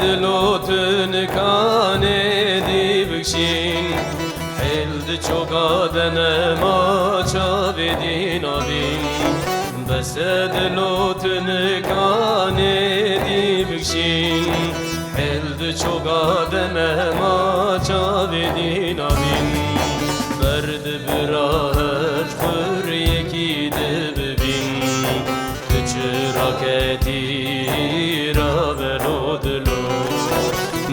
دلوتن کانه دی بکشین حلد چوکادن ما چاوی دینابین بس دلوتن کانه دی بکشین حلد چوکادن ما چاوی دینابین برد براهت خور یکی دببین راکتی را بلو دلو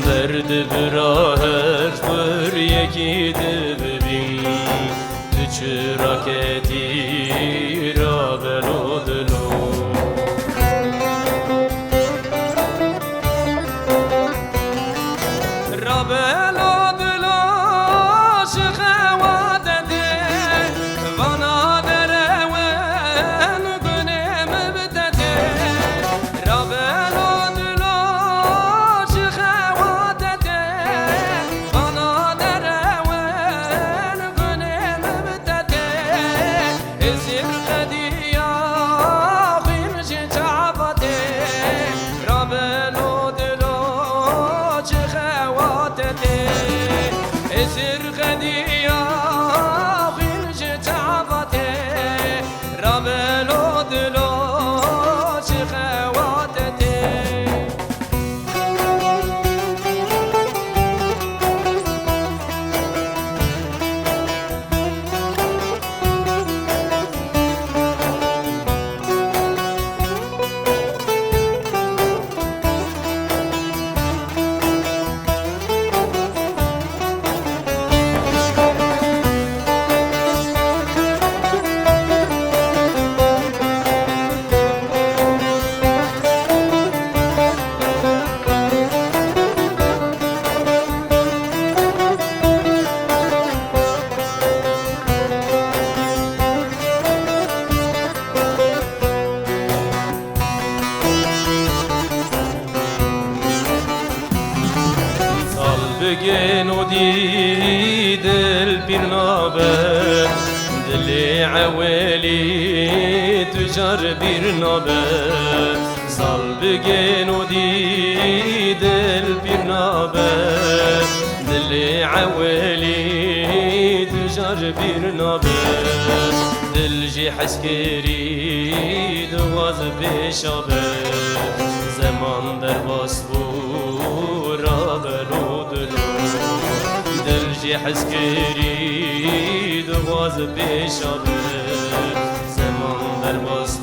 درد براهت پر یکی دببین تو چه راکتی را بلو دلو را بلو دلو شخوات ده وانا بگن و دی دل پیر نابه دل عولی تجار بیر نابه سال بگن و دی دل پیر نابه دل عولی تجار بیر نابه دل جی حسکری دواز بشابه زمان در باس را بلو دل جی حسکری دواز بشابه زمان در باس